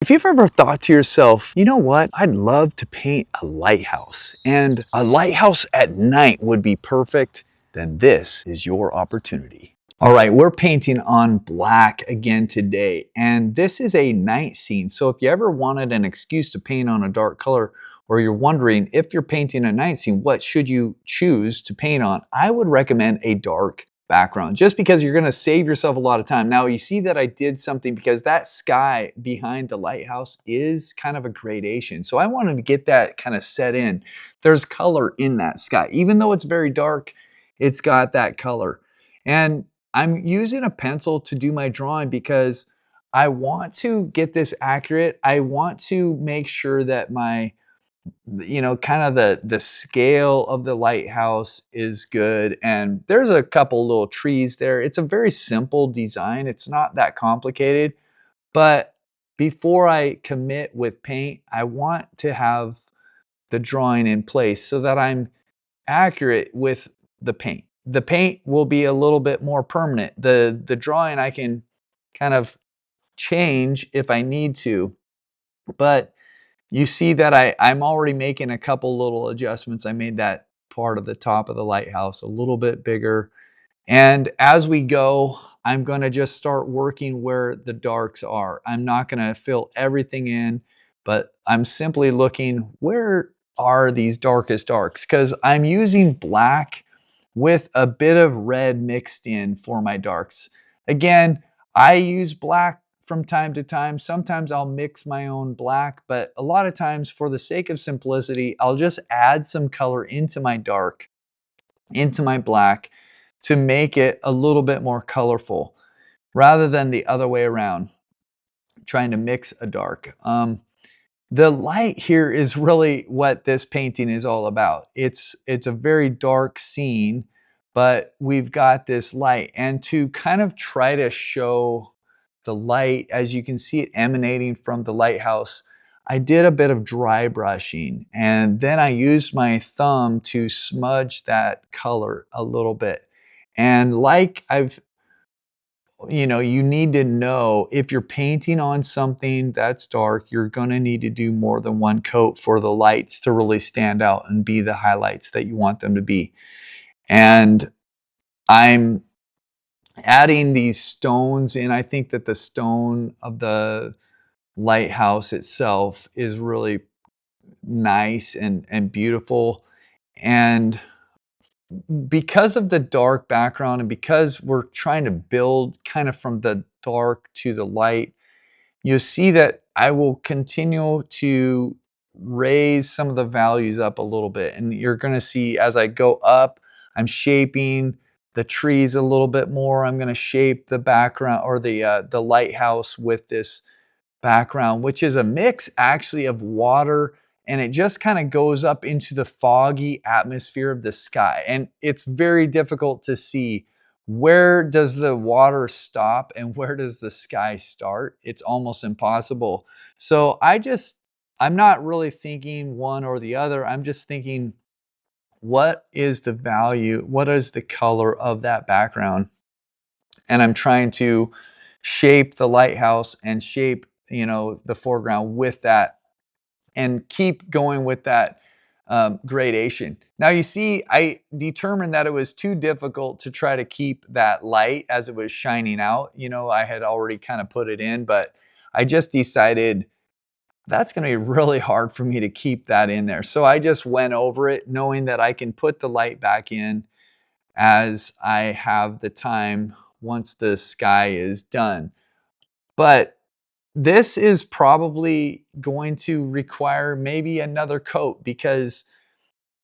If you've ever thought to yourself, you know what, I'd love to paint a lighthouse, and a lighthouse at night would be perfect, then this is your opportunity. All right, we're painting on black again today, and this is a night scene. So if you ever wanted an excuse to paint on a dark color, or you're wondering if you're painting a night scene, what should you choose to paint on? I would recommend a dark background just because you're going to save yourself a lot of time. Now you see that I did something because that sky behind the lighthouse is kind of a gradation. So I wanted to get that kind of set in. There's color in that sky. Even though it's very dark, it's got that color. And I'm using a pencil to do my drawing because I want to get this accurate. I want to make sure that my kind of the scale of the lighthouse is good, and there's a couple little trees there. It's a very simple design. It's not that complicated, but before I commit with paint, I want to have the drawing in place so that I'm accurate with the paint. The paint will be a little bit more permanent. The drawing I can kind of change if I need to, but you see that I'm already making a couple little adjustments. I made that part of the top of the lighthouse a little bit bigger. And as we go, I'm going to just start working where the darks are. I'm not going to fill everything in, but I'm simply looking where are these darkest darks, because I'm using black with a bit of red mixed in for my darks. Again, I use black from time to time. Sometimes I'll mix my own black, but a lot of times for the sake of simplicity, I'll just add some color into my dark, into my black, to make it a little bit more colorful rather than the other way around, trying to mix a dark. The light here is really what this painting is all about. It's a very dark scene, but we've got this light. And to kind of try to show the light, as you can see it emanating from the lighthouse, I did a bit of dry brushing, and then I used my thumb to smudge that color a little bit. And like you need to know if you're painting on something that's dark, you're going to need to do more than one coat for the lights to really stand out and be the highlights that you want them to be. And I'm adding these stones in. I think that the stone of the lighthouse itself is really nice and beautiful. And because of the dark background and because we're trying to build kind of from the dark to the light, you'll see that I will continue to raise some of the values up a little bit. And you're going to see as I go up, I'm shaping the trees a little bit more. I'm going to shape the background or the lighthouse with this background, which is a mix actually of water, and it just kind of goes up into the foggy atmosphere of the sky. And it's very difficult to see where does the water stop and where does the sky start. It's almost impossible. So I'm not really thinking one or the other. I'm just thinking, what is the value? What is the color of that background? And I'm trying to shape the lighthouse and shape, the foreground with that, and keep going with that gradation. Now you see, I determined that it was too difficult to try to keep that light as it was shining out. I had already kind of put it in, but I just decided that's going to be really hard for me to keep that in there. So I just went over it knowing that I can put the light back in as I have the time once the sky is done. But this is probably going to require maybe another coat because,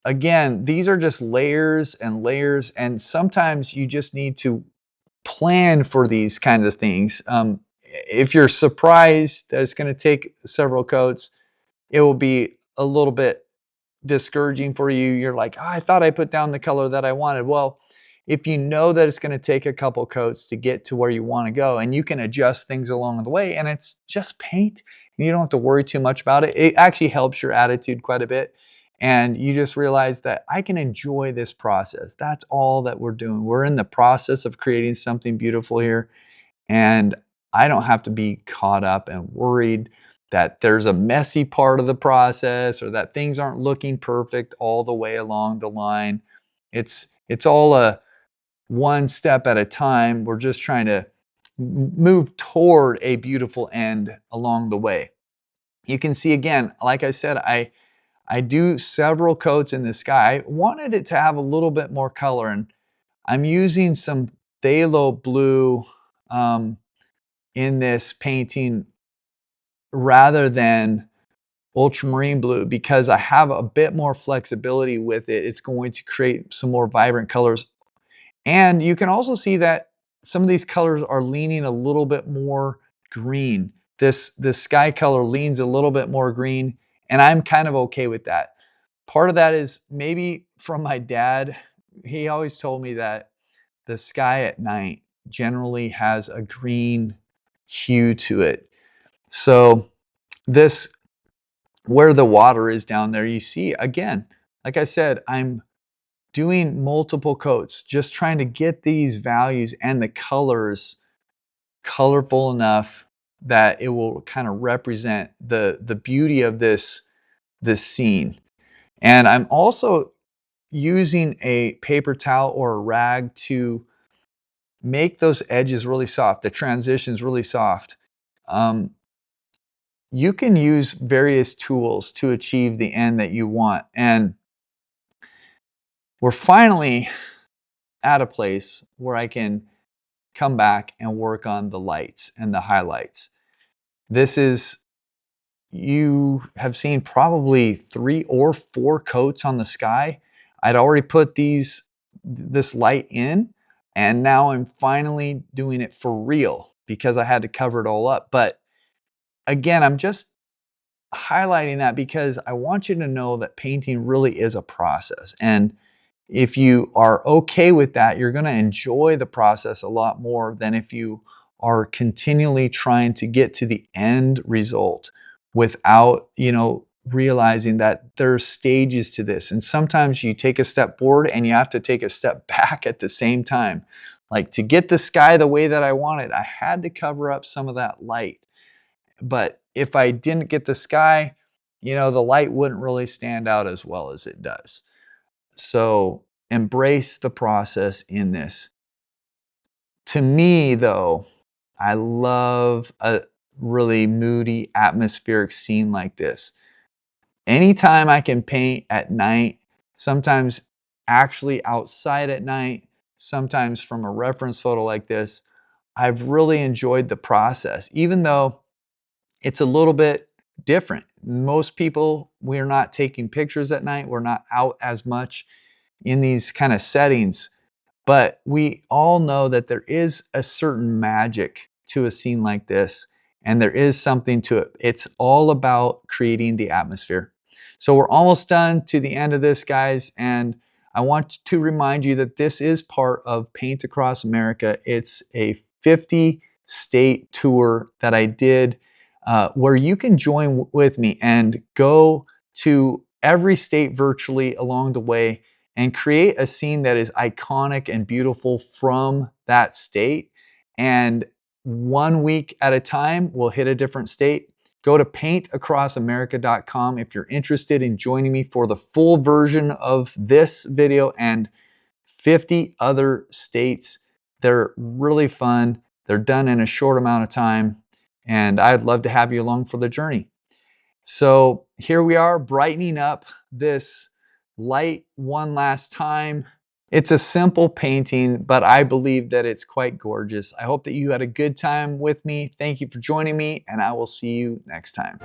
again, these are just layers and layers, and sometimes you just need to plan for these kinds of things. If you're surprised that it's going to take several coats, it will be a little bit discouraging for you. You're like, "Oh, I thought I put down the color that I wanted." Well, if you know that it's going to take a couple coats to get to where you want to go, and you can adjust things along the way, and it's just paint, and you don't have to worry too much about it. It actually helps your attitude quite a bit. And you just realize that I can enjoy this process. That's all that we're doing. We're in the process of creating something beautiful here. And I don't have to be caught up and worried that there's a messy part of the process or that things aren't looking perfect all the way along the line. It's all a one step at a time. We're just trying to move toward a beautiful end along the way. You can see again, like I said, I do several coats in the sky. I wanted it to have a little bit more color, and I'm using some phthalo blue in this painting rather than ultramarine blue because I have a bit more flexibility with it. It's going to create some more vibrant colors. And you can also see that some of these colors are leaning a little bit more green. This sky color leans a little bit more green, and I'm kind of okay with that. Part of that is maybe from my dad. He always told me that the sky at night generally has a green hue to it. So this, where the water is down there, you see again, like I said, I'm doing multiple coats, just trying to get these values and the colors colorful enough that it will kind of represent the beauty of this scene. And I'm also using a paper towel or a rag to make those edges really soft, the transitions really soft. You can use various tools to achieve the end that you want. And we're finally at a place where I can come back and work on the lights and the highlights. This is, you have seen probably 3 or 4 coats on the sky. I'd already put this light in, and now I'm finally doing it for real because I had to cover it all up. But again, I'm just highlighting that because I want you to know that painting really is a process. And if you are okay with that, you're going to enjoy the process a lot more than if you are continually trying to get to the end result without, realizing that there's stages to this. And sometimes you take a step forward and you have to take a step back at the same time. Like to get the sky the way that I wanted, I had to cover up some of that light. But if I didn't get the sky, the light wouldn't really stand out as well as it does. So embrace the process in this. To me, though, I love a really moody, atmospheric scene like this. Anytime I can paint at night, sometimes actually outside at night, sometimes from a reference photo like this, I've really enjoyed the process, even though it's a little bit different. Most people, we're not taking pictures at night. We're not out as much in these kind of settings, but we all know that there is a certain magic to a scene like this, and there is something to it. It's all about creating the atmosphere. So we're almost done to the end of this, guys, and I want to remind you that this is part of Paint Across America. It's a 50-state tour that I did where you can join with me and go to every state virtually along the way and create a scene that is iconic and beautiful from that state. And 1 week at a time, we'll hit a different state. Go to paintacrossamerica.com if you're interested in joining me for the full version of this video and 50 other states. They're really fun. They're done in a short amount of time, and I'd love to have you along for the journey. So here we are, brightening up this light one last time. It's a simple painting, but I believe that it's quite gorgeous. I hope that you had a good time with me. Thank you for joining me, and I will see you next time.